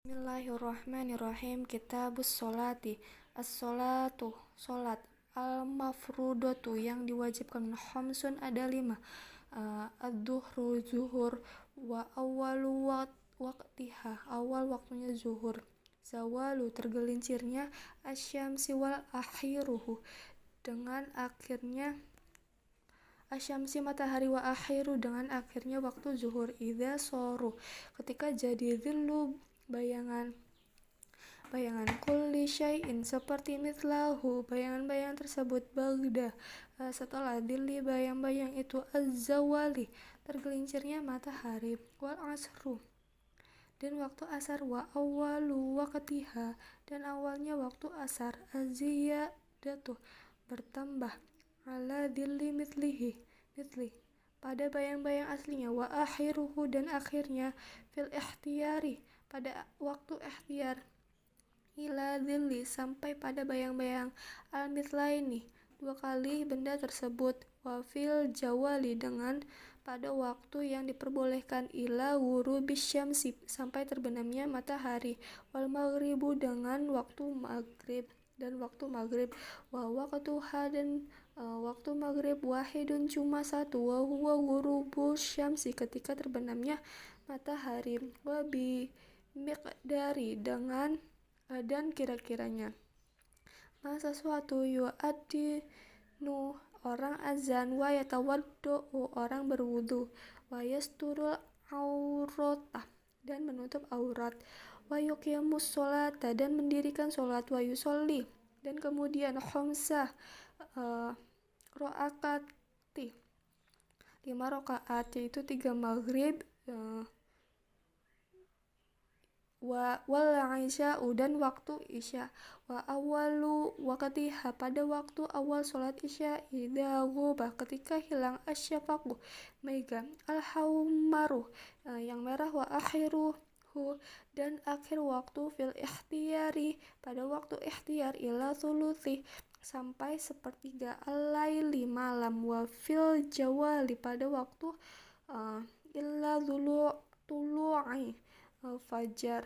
Bismillahirrahmanirrahim. Kitabus sholati. As-sholatu, sholat. Al-mafrudatu, yang diwajibkan. Khamsun, ada 5. Ad-duhru, zuhur. Wa awalu waqtiha, awal waktunya zuhur. Zawalu, tergelincirnya. Asyamsi wal akhiruhu, dengan akhirnya asyamsi, matahari, wa akhiru, dengan akhirnya waktu zuhur. Idza soru, ketika jadi dhillu, bayangan kulli syai'in, seperti mithlahu, bayangan-bayangan tersebut. Bagda, setelah dhilli, bayang-bayang itu. Az-zawali, tergelincirnya matahari. Wal asru, dan waktu asar. Wa awalu waqtiha, dan awalnya waktu asar. Az-ziyadatu, bertambah. Ala dhilli mithli, pada bayang-bayang aslinya. Wa akhiruhu, dan akhirnya. Fil ikhtiyari, pada waktu ikhtiyar. Ila dhilli, sampai pada bayang-bayang. Al-mithlaini, 2 kali benda tersebut. Wa fil jawali, dengan pada waktu yang diperbolehkan. Ila ghurubis syamsi, sampai terbenamnya matahari. Wal maghribu, dengan waktu maghrib dan waktu maghrib. Wa waqtuha, dan waktu maghrib. Wahidun, cuma 1. Wa huwa ghurubus syamsi, ketika terbenamnya matahari. Wa bi miqdari, dengan dan kira-kiranya. Ma, sesuatu. Yu'adinu, orang azan. Wa yatawaddu, orang berwudu. Wa yasturul aurata, dan menutup aurat. Wa yuqimus sholata, dan mendirikan sholat. Wa yusolli, dan kemudian. Khamsah ro'akati, 5 rakaat, yaitu 3 maghrib. Wal isya'u, dan waktu isya. Wa awalu waqtiha, pada waktu awal sholat isya. Idza ghaba, ketika hilang. Asyafaqu, mega. Al-haumaru, yang merah. Wa akhiruhu, dan akhir waktu. Fil ikhtiyari, pada waktu ikhtiyar. Ila thuluthi, sampai sepertiga. Al-laili, malam. Wa fil jawali, pada waktu illa tulu'i fajar,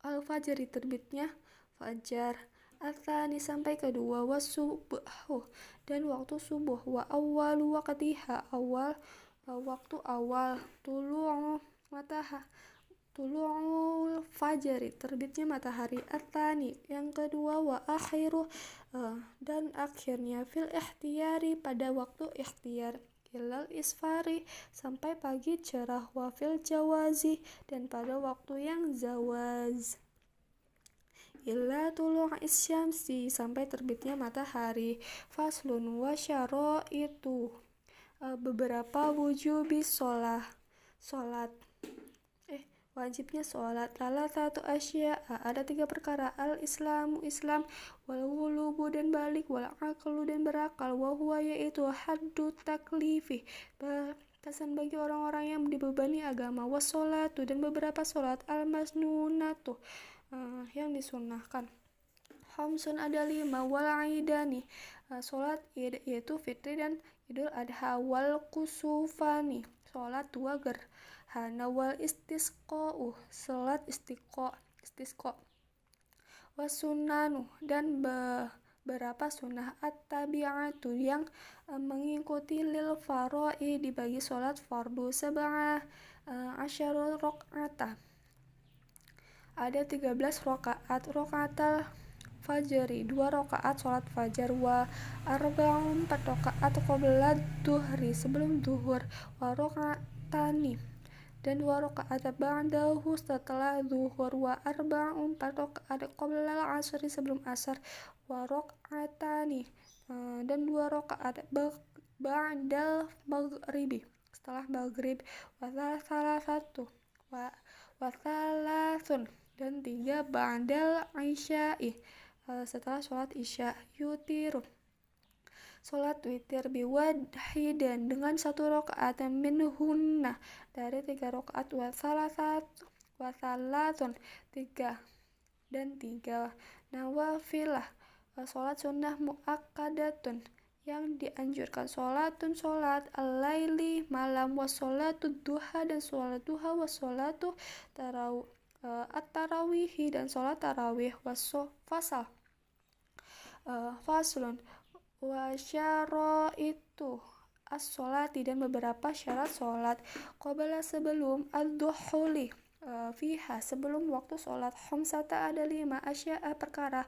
al-fajri, terbitnya fajar. Atsani, sampai kedua. Wasubuhu, dan waktu subuh. Wa awwalu waqtiha, awal waktu awal. Tulu'ul fajri, terbitnya matahari. Atsani, yang kedua. Wa akhiru, dan akhirnya. Fil ikhtiyari, pada waktu ikhtiyar. Ilal isfari, sampai pagi cerah. Wa fil jawazi, dan pada waktu yang zawaz. Illa tulu'is syamsi, sampai terbitnya matahari. Faslun wa syaraitu, beberapa wujubi sholat. Wajibnya sholat. Satu asya, ada 3 perkara. Al-islamu, Islam. Wal ghulubu, dan balik. Wal aqlu, dan berakal. Wa huwa, yaitu haddu taklifi, batasan bagi orang-orang yang dibebani agama. Was sholatu, dan beberapa sholat. Al-masnunatu, yang disunnahkan. Khamsun, ada 5. Wal aidani, sholat id, yaitu fitri dan idul adha. Wal kusufani, sholat 2 gerhana. Wal istisqa'u, sholat istisqa. Wasunanu, dan beberapa sunnah. At-tabi'atu, yang mengikuti. Lil fara'i, dibagi sholat fardu. Sab'ah asyara rakaat, ada 13 rakaat. Rakaatal fajri, 2 rakaat sholat fajar. Wa arba'un, 4 rakaat. Qabla duhri, sebelum duhur. Wa rakaatani, dan 2 rakaat. Ba'dahu, setelah zuhur. Wa arba'un, 4 rakaat. Qabla asri, sebelum asar. Wa rakaatani, dan 2 rakaat. Ba'dal maghribi, setelah maghrib. Wa thalathun, dan 3 ba'dal isya'i, setelah sholat isya. Yutiru, sholat witir. Biwadhidan, dengan 1 rakaat. Minhunna, dari 3 rakaat. Wa thalathun, 3 dan 3. Nawafilah, sholat sunnah. Mu'akkadatun, yang dianjurkan. Sholatun, sholat al-laili, malam. Wa sholatud duha, dan sholat duha. Wa sholatu at-tarawihi dan sholat tarawih faslun wa syaraitu as-sholati dan beberapa syarat sholat qabla sebelum ad-duhuli fiha sebelum waktu sholat khamsata ada 5 asya'a perkara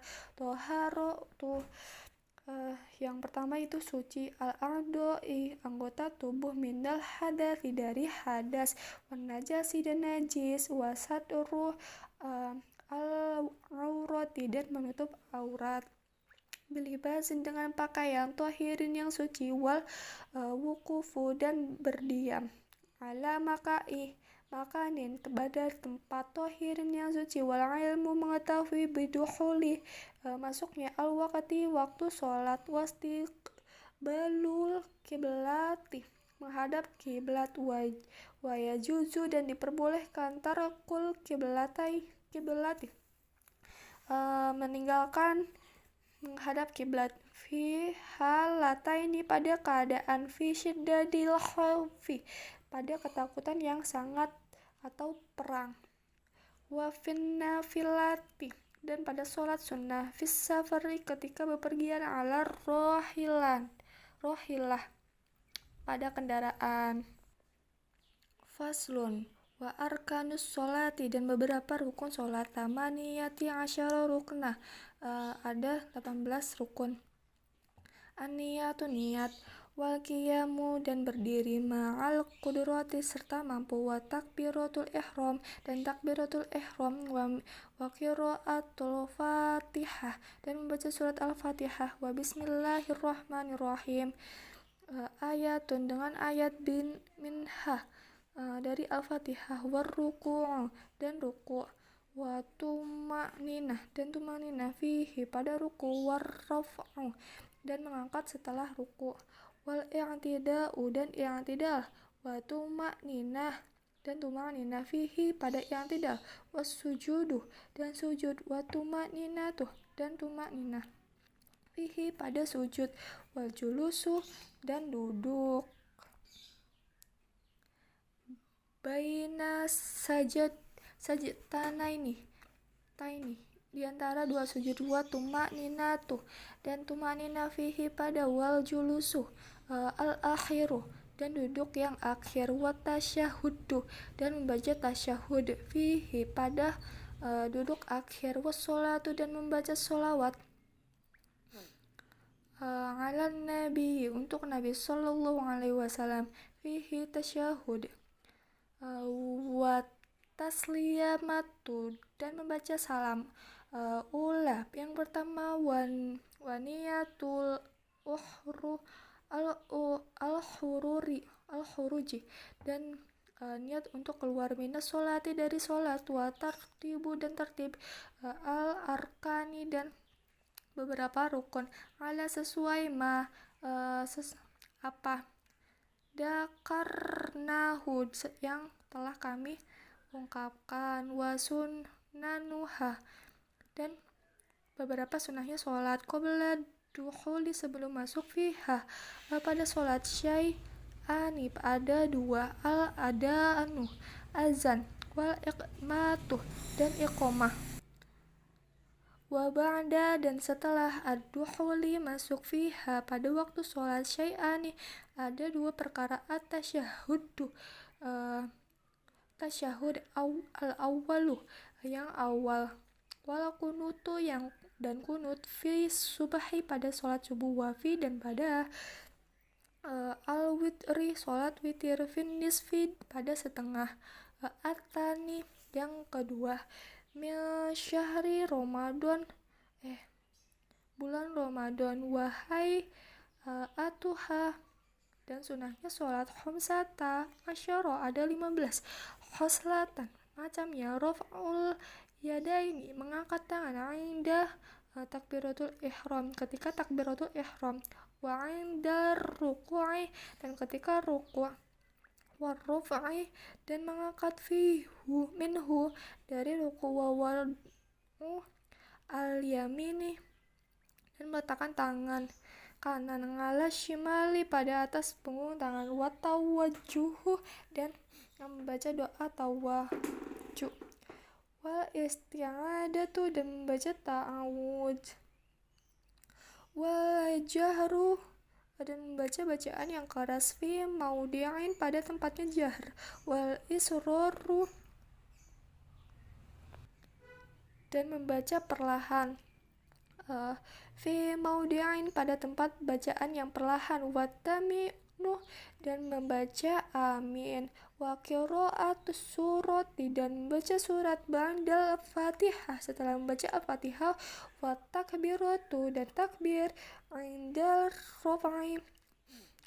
yang pertama itu suci al-a'dha'i anggota tubuh minal hadathi dari hadas wan najasi dan najis wasatru al-aurati dan menutup aurat bilibasin dengan pakaian tohirin yang suci wal wukufu dan berdiam ala makanin pada tempat tohirin yang suci wal ilmu mengetahui biduhuli masuknya al waktu sholat wastiqbalul kiblati menghadap kiblat wa yajuzu dan diperbolehkan tarakul kiblati meninggalkan menghadap kiblat fi halataini pada keadaan fi syiddadil khawfi pada ketakutan yang sangat atau perang wa finnafilati dan pada sholat sunnah fis safari ketika bepergian ala rohilah pada kendaraan faslun wa arkanus sholati dan beberapa rukun sholat tamaniyati asyara ruknah ada 18 rukun an-niyatu niat wal qiyamu dan berdiri ma'al qudrati serta mampu wa takbiratul ihram dan takbiratul ihram wa qiraatul fatihah dan membaca surat al-fatihah wa bismillahirrahmanirrahim ayatun dengan ayat minha dari al-fatihah war ruku' dan ruku' wa tumanina dan tumanina fihi pada ruku' war raf'u dan mengangkat setelah ruku' wal i'tida'u dan i'tidal wa tumanina dan tumanina fihi pada i'tidal was sujudu dan sujud wa tumaninatu dan tumanina fihi pada sujud wal julusu dan duduk baina sajdatanaini di antara dua sujud wa tumaninatu dan tumanina fihi pada wal julusu al-akhiru dan duduk yang akhir wa tasyahhudu dan membaca tasyahud fihi pada duduk akhir wassalatu dan membaca sholawat ala nabi untuk Nabi sallallahu alaihi wasallam fihi tasyahud wa tasliyamatu dan membaca salam ula yang pertama waniyatul al-huruji dan niat untuk keluar minas sholati dari sholat wa tartibu dan tertib al-arkani dan beberapa rukun ala sesuai apa dakarnahu yang telah kami ungkapkan wasun nanuha dan beberapa sunnahnya sholat qabla dukhuli sebelum masuk fiha pada sholat syai'ani ada dua ada azan wal iqmatu dan iqomah wa ba'da dan setelah ad-dukhuli masuk fiha pada waktu sholat syai'ani ada dua perkara at-tasyahhudu tasyahud al-awwalu yang awal wal kunutu yang dan kunut fi subahi pada sholat subuh wafi dan pada al-witri sholat witir fin nisfi pada setengah atani yang kedua min syahri Ramadan bulan Ramadan wahai atuha dan sunahnya sholat khamsata asyara ada 15 khoslatan macamnya raf'ul yadaini mengangkat tangan indah takbiratul ihram ketika takbiratul ihram wa indar ruku'i dan ketika ruku' wa raf'i dan mengangkat minhu dari ruku' wa al-yamini dan meletakkan tangan kanan ngala shimali pada atas punggung tangan wa tawajjuhu dan membaca doa tawajjuh wal isti'adatu dan membaca ta'awud, wal jahru dan membaca bacaan yang keras fi maudi'in pada tempatnya jahr, wal isroru dan membaca perlahan fi maudi'in pada tempat bacaan yang perlahan, watami'nu dan membaca amin, wa qira'atus surati dan membaca surat ba'dal fatihah setelah membaca al-fatihah, wa takbiratu dan takbir indal raf'i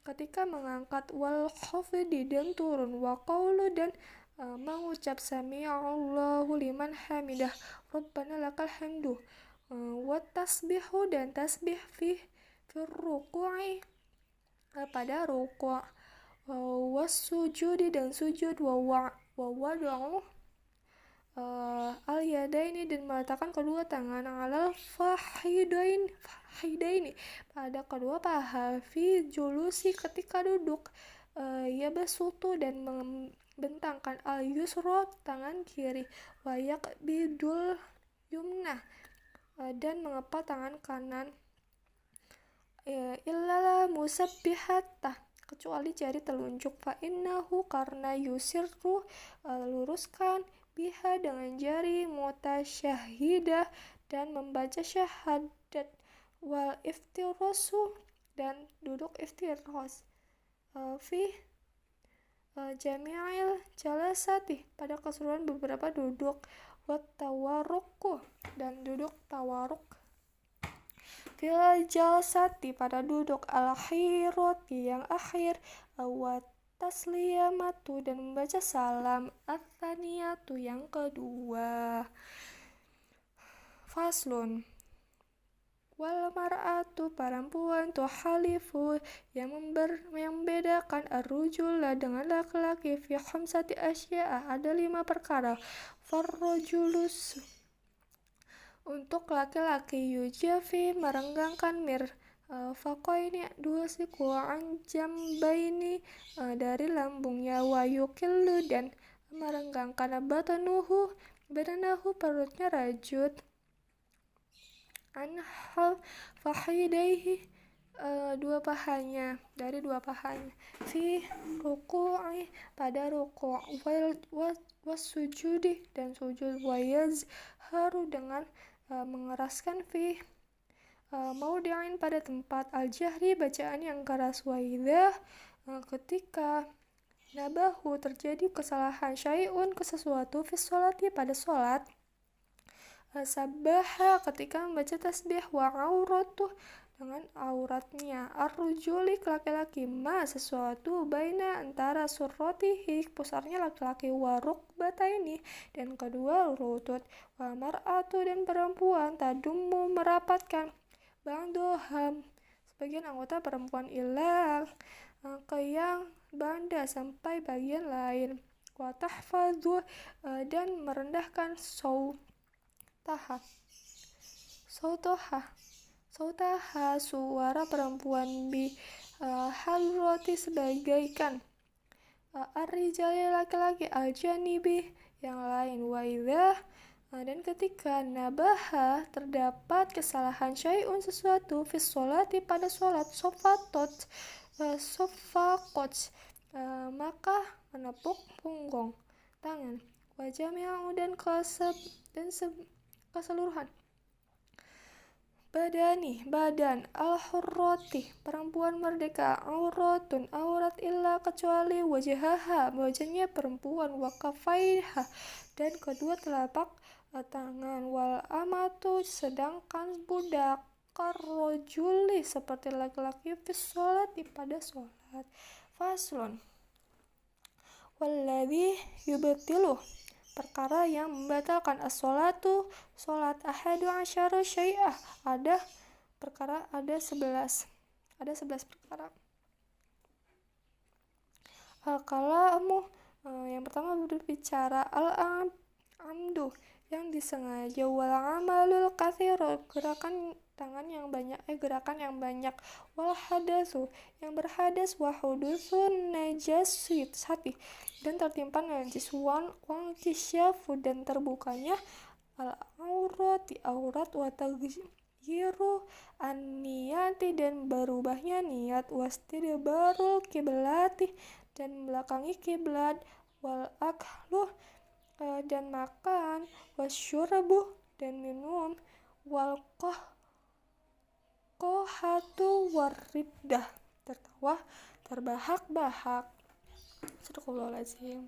ketika mengangkat, wal khafdi dan turun, wa qawlu dan mengucap sami'allahu liman hamidah rabbana lakal hamdu, wa tasbihu dan tasbih fi ruku'i pada ruku', was sujudi dan sujud, wa wada'u al yadaini dan meletakkan kedua tangan, alal fahidaini pada kedua paha, fi julusi ketika duduk, yabasutu dan membentangkan al yusra tangan kiri, wa yaqbidul yumna dan mengepal tangan kanan, illal musabbihata kecuali jari telunjuk, fa innahu karena yusirru luruskan biha dengan jari, mutasyahidah dan membaca syahadat, wal iftirasu dan duduk iftiras fi jami'il jalasati pada keseluruhan beberapa duduk, wat tawarruku dan duduk tawarruk fil jalasati pada duduk al-akhirati yang akhir, wat tasliyamatu dan membaca salam at-tsaniyatu yang kedua. Faslun, wal mar'atu perempuan tuhalifu yang membedakan ar-rujula dengan laki-laki fi khamsati asya'a ada 5 perkara, farrajulus untuk laki-laki, yujafi merenggangkan fakoini 2 siku, jambaini dari lambungnya, wa yukillu dan merenggangkan badanahu perutnya, rajut anhal fahidaihi 2 pahanya dari 2 pahanya, fi ruku'i pada ruku', was sujudi dan sujud, wa yazharu dengan mengeraskan fi maudi'in pada tempat al-jahri bacaan yang keras, wa idza ketika nabahu terjadi kesalahan syai'un sesuatu fi sholati pada sholat, sabbaha ketika membaca tasbih, wa auratuh dengan auratnya, ar-rujuli laki-laki, ma sesuatu baina antara surrotihi pusarnya laki-laki, wa rukbataini dan kedua lutut, wa mar'atu dan perempuan, tadummu merapatkan, ba'doham sebagian anggota perempuan, ilal ke yang banda sampai bagian lain, wa tahfadhu dan merendahkan sautaha suara perempuan, bi halroti sebagaikan ar-rijali laki-laki, al-janibi yang lain, wa idza dan ketika nabaha terdapat kesalahan syai'un sesuatu fi sholati pada sholat, sofakot maka menepuk punggung tangan, wa jami'u dan keseluruhan badan al-hurrati perempuan merdeka, auratun aurat, illa kecuali wajhaha wajahnya perempuan, wa kafaiha dan kedua telapak tangan, wal amatu sedangkan budak, karrojuli seperti laki-laki, fi sholati pada sholat. Faslun, walladhi yubtiluh perkara yang membatalkan as-sholatu sholat, ahadu asyara syai'ah ada 11 perkara. Al-kalamu yang pertama berbicara, al-amdu yang disengaja, wal amalul katsiru gerakan tangan yang banyak, gerakan yang banyak. Wal hadasu, yang berhadas, wa hudusun najasati, dan tertimpa najis. Wal kisyafu, dan terbukanya al aurati, aurat. Wa taghyiru an-niyati, dan berubahnya niat. Wastidbarul kiblati, dan belakangi kiblat. Wal aklu, dan makan. Wasyurabu, dan minum. Wal kohatu wariddah, tertawa terbahak-bahak. Sadaqallahul azim.